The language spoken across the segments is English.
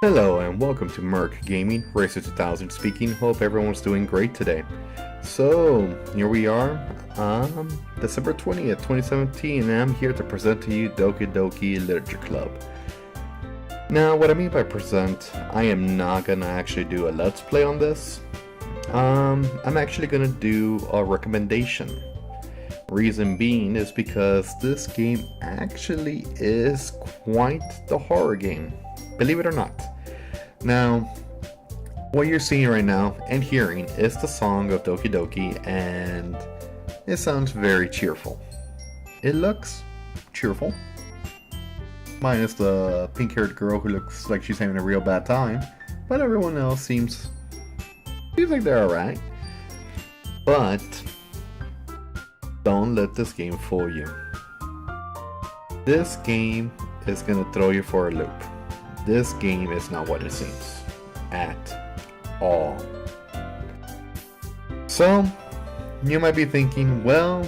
Hello and welcome to Merc Gaming, Racer 2000 speaking. Hope everyone's doing great today. So, here we are, December 20th, 2017, and I'm here to present to you Doki Literature Club. Now, what I mean by present, I am not gonna actually do a let's play on this. I'm actually gonna do a recommendation. Reason being is because this game actually is quite the horror game, believe it or not. Now, what you're seeing right now and hearing is the song of Doki, and it sounds very cheerful. It looks cheerful, minus the pink-haired girl who looks like she's having a real bad time, but everyone else seems like they're alright. But don't let this game fool you. This game is gonna throw you for a loop. This game is not what it seems at all. So, you might be thinking, well,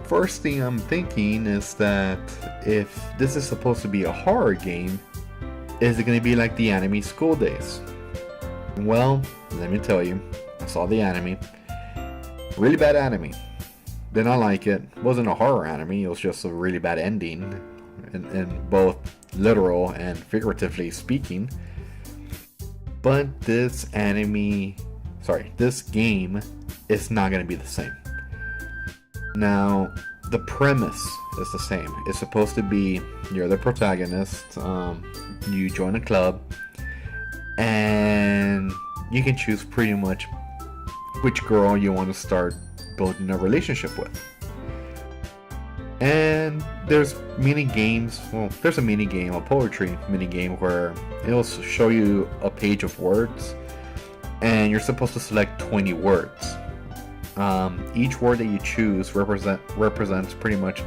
first thing I'm thinking is that if this is supposed to be a horror game, is it going to be like the anime School Days? Well, let me tell you, I saw the anime. Really bad anime. Did not like it. Wasn't a horror anime, it was just a really bad ending. In both literal and figuratively speaking. But this game is not going to be the same. Now, the premise is the same. It's supposed to be you're the protagonist, you join a club, and you can choose pretty much which girl you want to start building a relationship with. And there's mini games. Well, there's a mini game, a poetry mini game, where it'll show you a page of words, and you're supposed to select 20 words. Each word that you choose represents pretty much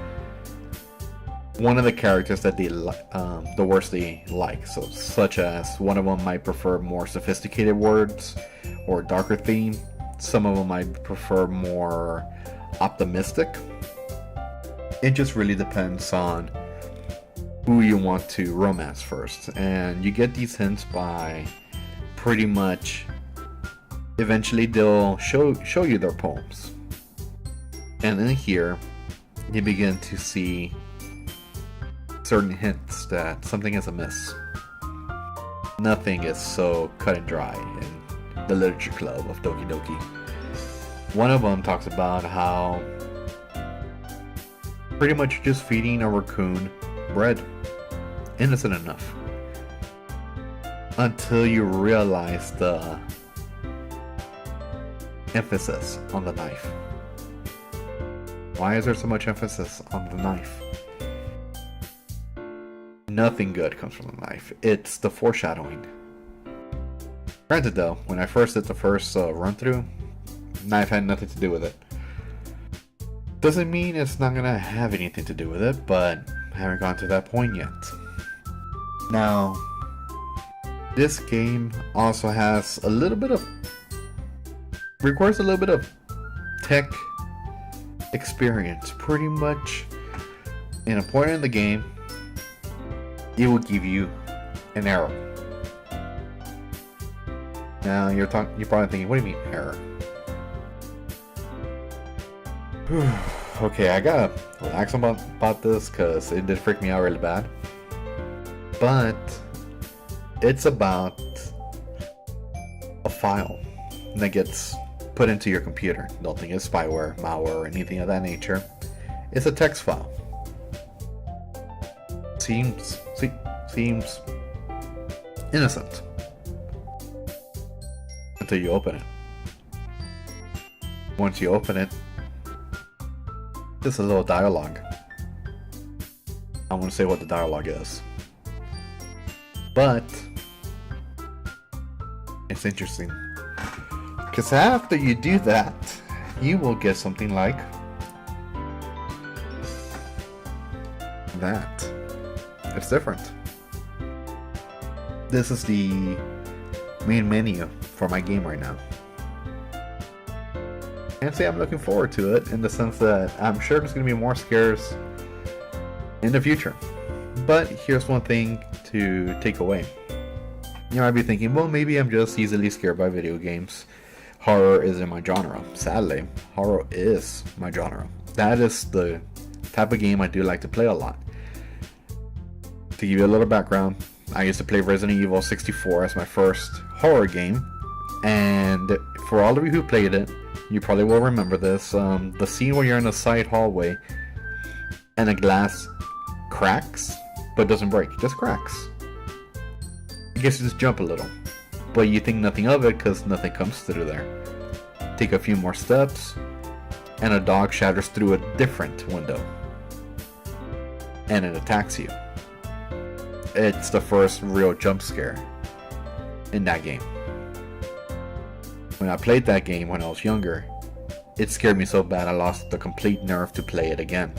one of the characters that they the words they like. So, such as one of them might prefer more sophisticated words or darker theme. Some of them might prefer more optimistic. It just really depends on who you want to romance first, and you get these hints by pretty much eventually they'll show you their poems, and then here you begin to see certain hints that something is amiss. Nothing is so cut and dry in the literature club of Doki. One of them talks about how pretty much just feeding a raccoon bread. Innocent enough. Until you realize the emphasis on the knife. Why is there so much emphasis on the knife? Nothing good comes from the knife. It's the foreshadowing. Granted though, when I first did the first run through, knife had nothing to do with it. Doesn't mean it's not gonna have anything to do with it, but I haven't gone to that point yet. Now, this game also has requires a little bit of tech experience. Pretty much, in a point in the game, it will give you an arrow. Now, you're probably thinking, what do you mean error? Okay, I gotta relax about this because it did freak me out really bad. But it's about a file that gets put into your computer. Don't think it's spyware, malware, or anything of that nature. It's a text file. Seems innocent until you open it. Once you open it, just a little dialogue. I'm gonna say what the dialogue is, but it's interesting because after you do that, you will get something like that. It's different. This is the main menu for my game right now. And say I'm looking forward to it in the sense that I'm sure there's going to be more scares in the future. But here's one thing to take away. You might be thinking, well, maybe I'm just easily scared by video games. Horror isn't my genre. Sadly, horror is my genre. That is the type of game I do like to play a lot. To give you a little background, I used to play Resident Evil 64 as my first horror game. And for all of you who played it, you probably will remember this. The scene where you're in a side hallway and a glass cracks, but doesn't break, it just cracks. I guess you just jump a little, but you think nothing of it because nothing comes through there. Take a few more steps, and a dog shatters through a different window, and it attacks you. It's the first real jump scare in that game. When I played that game when I was younger, it scared me so bad I lost the complete nerve to play it again,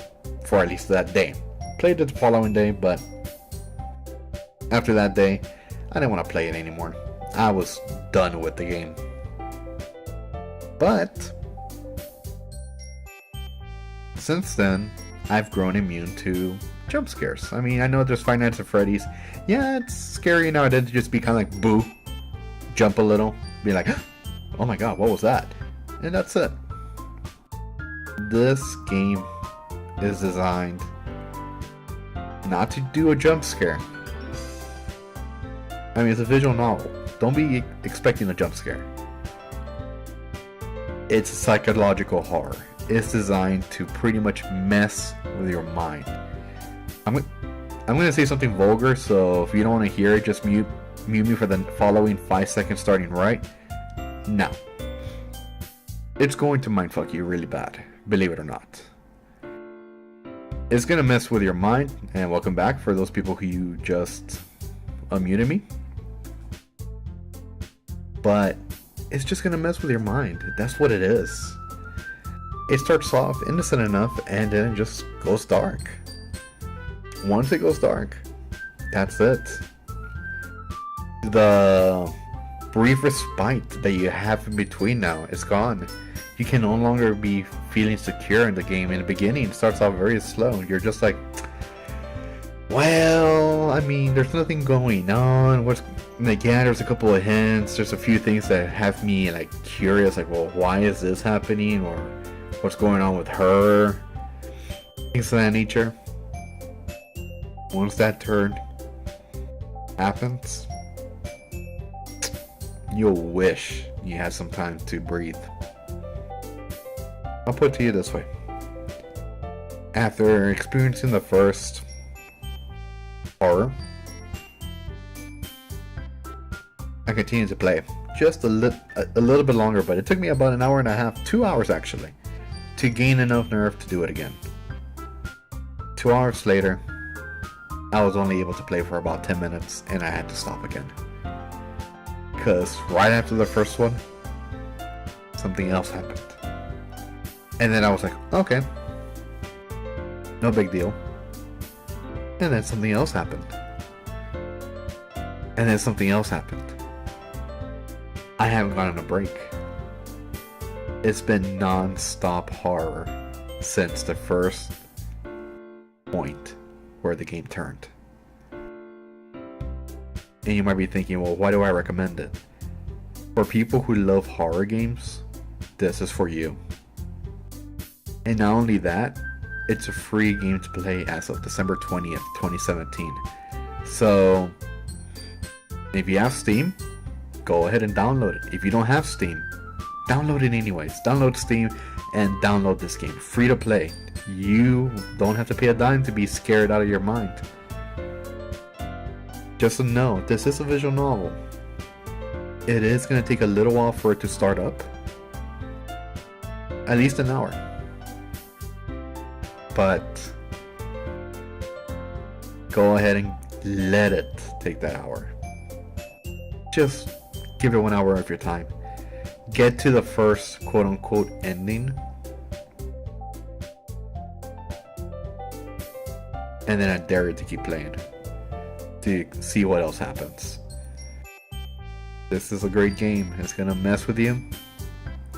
for at least that day. Played it the following day, but after that day, I didn't want to play it anymore. I was done with the game. But since then, I've grown immune to jump scares. I mean, I know there's Five Nights at Freddy's. Yeah, it's scary nowadays to just be kind of like, boo, jump a little, be like, oh my god, what was that? And that's it. This game is designed not to do a jump scare. I mean, it's a visual novel. Don't be expecting a jump scare. It's a psychological horror. It's designed to pretty much mess with your mind. I'm going to say something vulgar, so if you don't want to hear it, just mute me for the following 5 seconds starting right now. It's going to mindfuck you really bad, believe it or not. It's going to mess with your mind, and welcome back for those people who you just unmuted me. But it's just going to mess with your mind. That's what it is. It starts off innocent enough, and then it just goes dark. Once it goes dark, that's it. The brief respite that you have in between now is gone. You can no longer be feeling secure in the game. In the beginning, it starts off very slow. You're just like, well, I mean, there's nothing going on. What's like, yeah, there's a couple of hints. There's a few things that have me like curious, like, well, why is this happening, or what's going on with her? Things of that nature. Once that turn happens, you'll wish you had some time to breathe. I'll put it to you this way. After experiencing the first horror, I continued to play just a little bit longer, but it took me about an hour and a half, 2 hours actually, to gain enough nerve to do it again. 2 hours later, I was only able to play for about 10 minutes, and I had to stop again. Because right after the first one, something else happened. And then I was like, okay, no big deal. And then something else happened. And then something else happened. I haven't gone on a break. It's been non-stop horror since the first point where the game turned. And you might be thinking, well, why do I recommend it? For people who love horror games, this is for you. And not only that, it's a free game to play as of December 20th, 2017. So, if you have Steam, go ahead and download it. If you don't have Steam, download it anyways. Download Steam and download this game. Free to play. You don't have to pay a dime to be scared out of your mind. Just to know, this is a visual novel. It is going to take a little while for it to start up. At least an hour. But go ahead and let it take that hour. Just give it 1 hour of your time. Get to the first quote-unquote ending. And then I dare you to keep playing. To see what else happens. This is a great game. It's going to mess with you.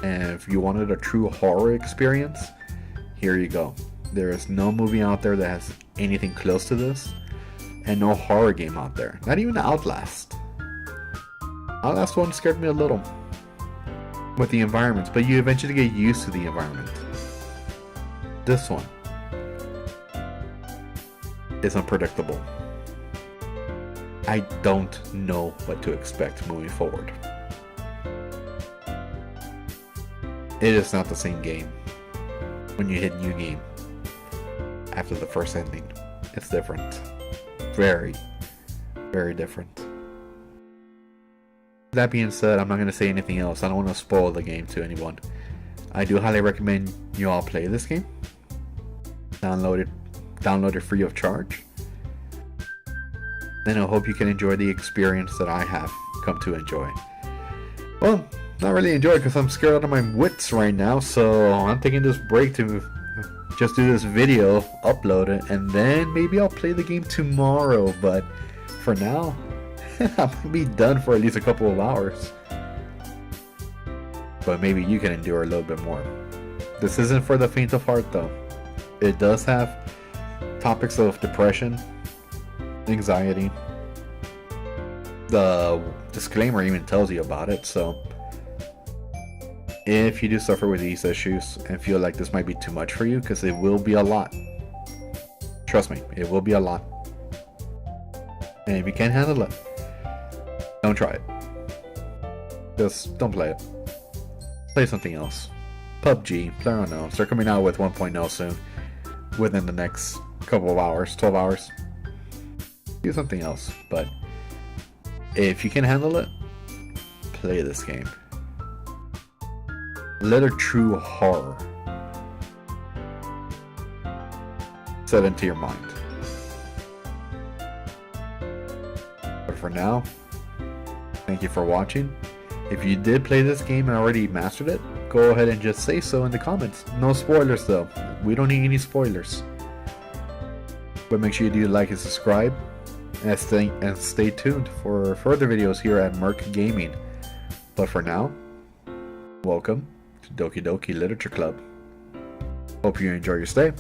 And if you wanted a true horror experience, here you go. There is no movie out there that has anything close to this. And no horror game out there. Not even Outlast. Our last one scared me a little with the environments, but you eventually get used to the environment. This one is unpredictable. I don't know what to expect moving forward. It is not the same game when you hit new game after the first ending. It's different. Very, very different. That being said, I'm not going to say anything else. I don't want to spoil the game to anyone. I do highly recommend you all play this game. Download it free of charge. And I hope you can enjoy the experience that I have come to enjoy. Well, not really enjoy because I'm scared out of my wits right now, so I'm taking this break to just do this video, upload it, and then maybe I'll play the game tomorrow. But for now, I'm gonna be done for at least a couple of hours. But maybe you can endure a little bit more. This isn't for the faint of heart though. It does have topics of depression, anxiety. The disclaimer even tells you about it, so if you do suffer with these issues and feel like this might be too much for you, because it will be a lot. Trust me, it will be a lot. And if you can't handle it, don't try it. Just don't play it. Play something else. PUBG, PlayerUnknown's. They're coming out with 1.0 soon. Within the next couple of hours, 12 hours. Do something else. But if you can handle it, play this game. Let a true horror set into your mind. But for now, thank you for watching. If you did play this game and already mastered it, go ahead and just say so in the comments. No spoilers though. We don't need any spoilers. But make sure you do like and subscribe, and stay tuned for further videos here at Merc Gaming. But for now, welcome to Doki Doki Literature Club. Hope you enjoy your stay.